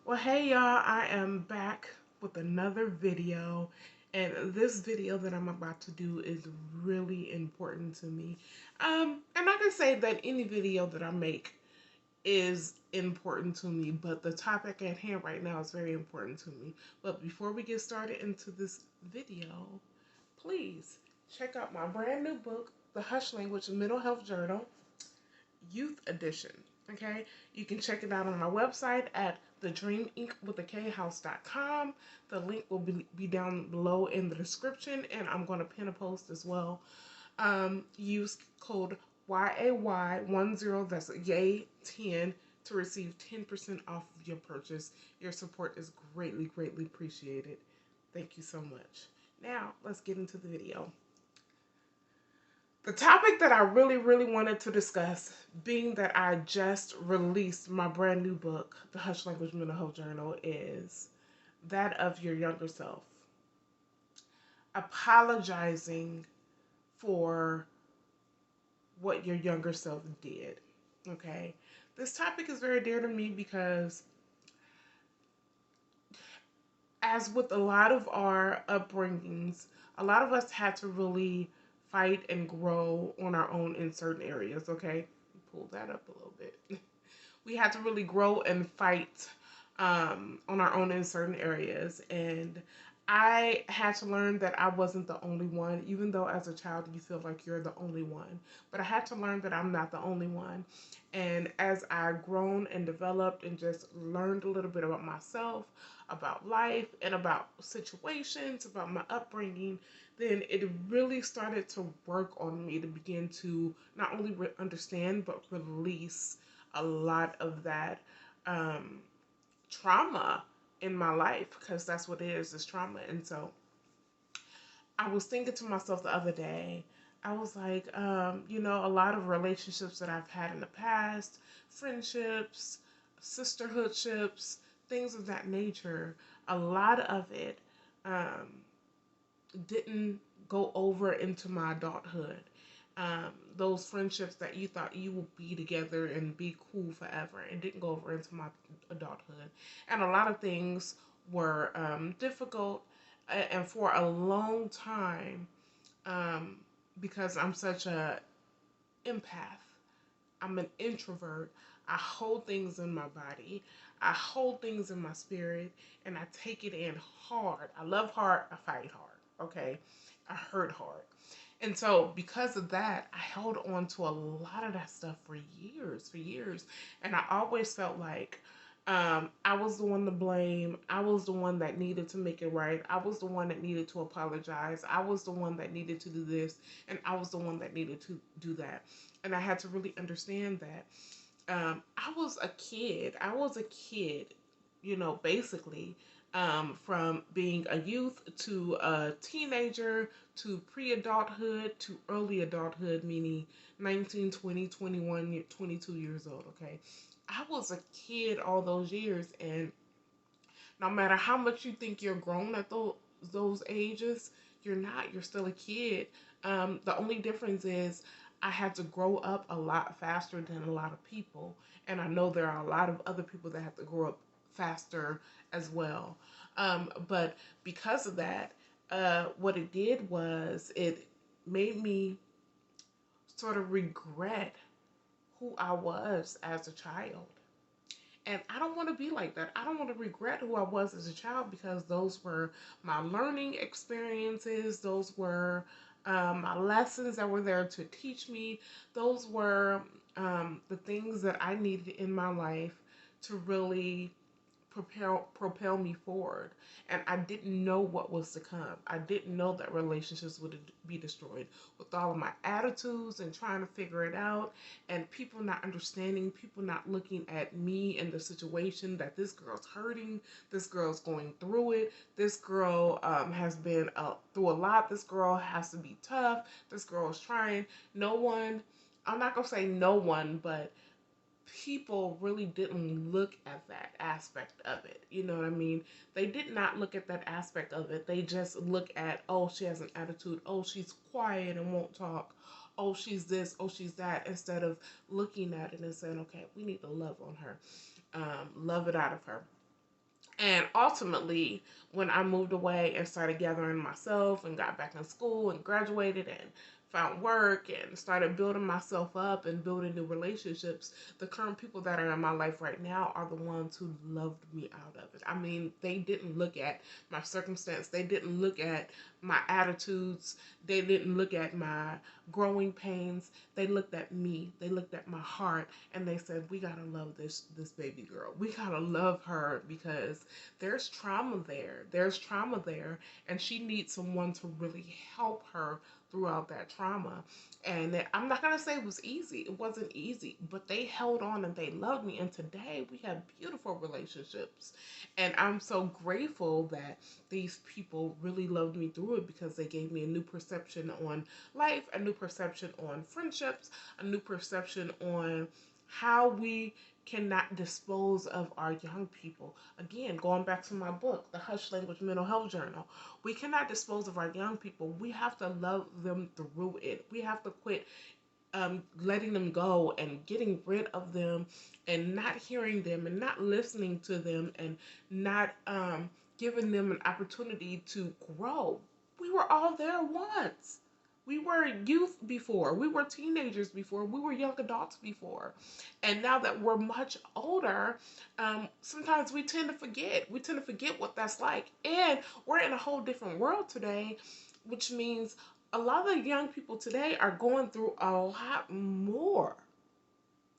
Well, hey y'all, I am back with another video, and this video that I'm about to do is really important to me. And I can say that any video that I make is important to me, but the topic at hand right now is very important to me. But before we get started into this video, please check out my brand new book, The Hush Language Mental Health Journal, Youth Edition. Okay, you can check it out on my website at thedreaminkwithak.com. The link will be down below in the description, and I'm going to pin a post as well. Use code YAY10, that's YAY10, to receive 10% off of your purchase. Your support is greatly, greatly appreciated. Thank you so much. Now, let's get into the video. The topic that I really, really wanted to discuss, being that I just released my brand new book, The Hush Language Mental Health Journal, is that of your younger self. Apologizing for what your younger self did. Okay? This topic is very dear to me because, as with a lot of our upbringings, a lot of us had to really fight and grow on our own in certain areas, okay? Pull that up a little bit. We had to really grow and fight on our own in certain areas. And I had to learn that I wasn't the only one, even though as a child you feel like you're the only one. But I had to learn that I'm not the only one. And as I've grown and developed and just learned a little bit about myself, about life, and about situations, about my upbringing, then it really started to work on me to begin to not only understand but release a lot of that trauma in my life, because that's what it is trauma. And so I was thinking to myself the other day, I was like, a lot of relationships that I've had in the past, friendships, sisterhoodships, things of that nature, a lot of it didn't go over into my adulthood. Those friendships that you thought you would be together and be cool forever, and didn't go over into my adulthood. And a lot of things were difficult, and for a long time, because I'm such a empath, I'm an introvert. I hold things in my body. I hold things in my spirit, and I take it in hard. I love hard. I fight hard. Okay, I hurt hard. And so because of that, I held on to a lot of that stuff for years, And I always felt like I was the one to blame. I was the one that needed to make it right. I was the one that needed to apologize. I was the one that needed to do this. And I was the one that needed to do that. And I had to really understand that. I was a kid. Basically, from being a youth to a teenager to pre-adulthood to early adulthood, meaning 19, 20, 21, 22 years old, okay? I was a kid all those years, and no matter how much you think you're grown at those ages, you're not. You're still a kid. The only difference is I had to grow up a lot faster than a lot of people. And I know there are a lot of other people that have to grow up faster as well. But because of that, what it did was it made me sort of regret who I was as a child. And I don't want to be like that. I don't want to regret who I was as a child, because those were my learning experiences. Those were my lessons that were there to teach me. Those were the things that I needed in my life to really propel me forward. And I didn't know what was to come. I didn't know that relationships would be destroyed with all of my attitudes and trying to figure it out, and people not understanding, people not looking at me and the situation, that this girl's hurting, this girl's going through it, this girl has been through a lot, this girl has to be tough, this girl is trying. No one, I'm not gonna say no one, but people really didn't look at that aspect of it. You know what I mean? They did not look at that aspect of it. They just look at, oh, she has an attitude. Oh, she's quiet and won't talk. Oh, she's this. Oh, she's that. Instead of looking at it and saying, okay, we need to love on her, love it out of her. And ultimately, when I moved away and started gathering myself and got back in school and graduated and found work and started building myself up and building new relationships, the current people that are in my life right now are the ones who loved me out of it. I mean, they didn't look at my circumstance, they didn't look at my attitudes, they didn't look at my growing pains. They looked at me, they looked at my heart, and they said, we gotta love this baby girl. We gotta love her because there's trauma there. There's trauma there, and she needs someone to really help her throughout that trauma. And I'm not gonna say it was easy. It wasn't easy, but they held on and they loved me. And today we have beautiful relationships. And I'm so grateful that these people really loved me through it because they gave me a new perception on life, a new perception on friendships, a new perception on how we cannot dispose of our young people. Again, going back to my book, The Hush Language Mental Health Journal, we cannot dispose of our young people. We have to love them through it. We have to quit letting them go and getting rid of them and not hearing them and not listening to them and not giving them an opportunity to grow. We were all there once. We were youth before. We were teenagers before. We were young adults before. And now that we're much older, sometimes we tend to forget. We tend to forget what that's like. And we're in a whole different world today, which means a lot of young people today are going through a lot more.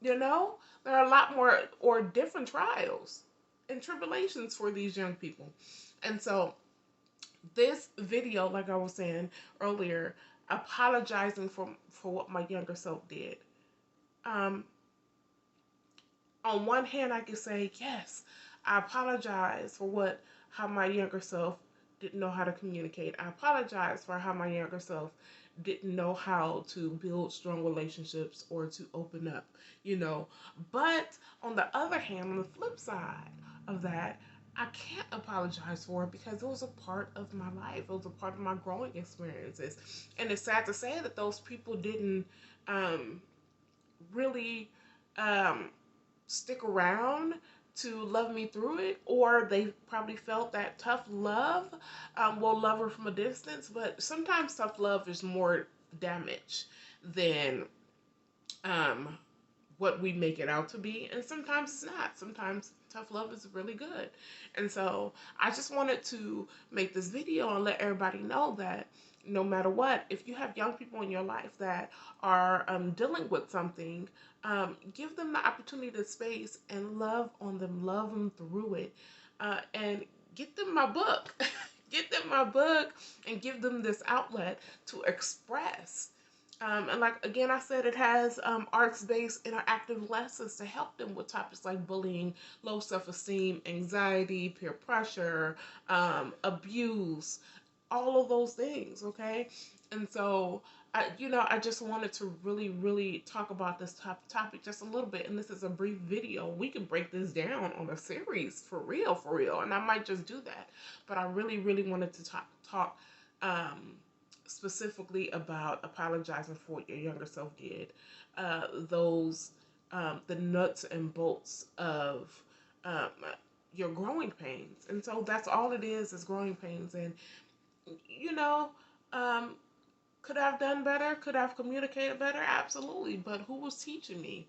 You know, there are a lot more or different trials and tribulations for these young people. And so, this video, like I was saying earlier, apologizing for what my younger self did. Um, on one hand, I could say, yes, I apologize for how my younger self didn't know how to communicate. I apologize for how my younger self didn't know how to build strong relationships or to open up, you know. But on the other hand, on the flip side of that, I can't apologize for it because it was a part of my life. It was a part of my growing experiences. And it's sad to say that those people didn't um, really um, stick around to love me through it, or they probably felt that tough love will love her from a distance. But sometimes tough love is more damage than um, what we make it out to be, and sometimes it's not. Sometimes tough love is really good. And so I just wanted to make this video and let everybody know that no matter what, if you have young people in your life that are dealing with something, give them the opportunity to space and love them through it, and get them my book. Get them my book and give them this outlet to express. And like again, I said it has arts-based interactive lessons to help them with topics like bullying, low self-esteem, anxiety, peer pressure, abuse, all of those things. Okay, and so I just wanted to really, really talk about this topic just a little bit. And this is a brief video. We can break this down on a series for real, and I might just do that. But I really, really wanted to talk. Specifically about apologizing for what your younger self did, those the nuts and bolts of um, your growing pains. And so that's all it is growing pains. And you know, um, could I have done better? Could I have communicated better? Absolutely. But who was teaching me?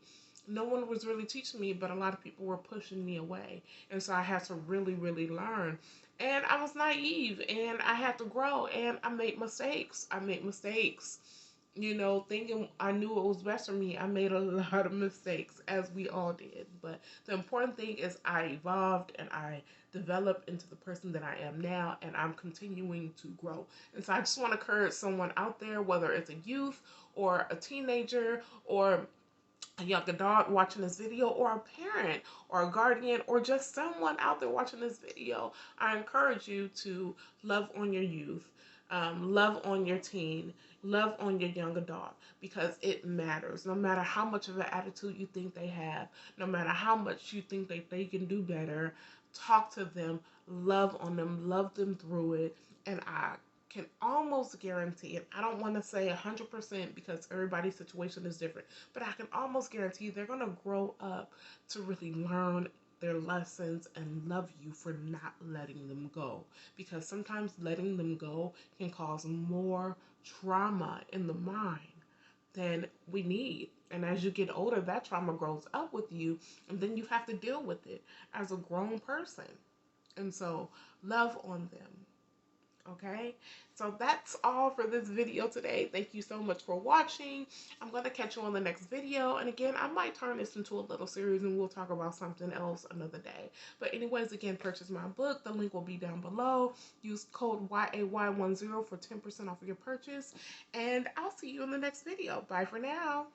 No one was really teaching me, but a lot of people were pushing me away. And so I had to really, really learn. And I was naive and I had to grow and I made mistakes. You know, thinking I knew it was best for me. I made a lot of mistakes, as we all did. But the important thing is I evolved and I developed into the person that I am now, and I'm continuing to grow. And so I just want to encourage someone out there, whether it's a youth or a teenager or a young adult watching this video, or a parent or a guardian or just someone out there watching this video, I encourage you to love on your youth, love on your teen, love on your young adult, because it matters. No matter how much of an attitude you think they have, no matter how much you think that they can do better, talk to them, love on them, love them through it, and I can almost guarantee, and I don't want to say 100% because everybody's situation is different, but I can almost guarantee they're going to grow up to really learn their lessons and love you for not letting them go. Because sometimes letting them go can cause more trauma in the mind than we need. And as you get older, that trauma grows up with you, and then you have to deal with it as a grown person. And so, love on them. Okay, so that's all for this video today. Thank you so much for watching. I'm going to catch you on the next video. And again, I might turn this into a little series and we'll talk about something else another day. But anyways, again, purchase my book. The link will be down below. Use code YAY10 for 10% off of your purchase. And I'll see you in the next video. Bye for now.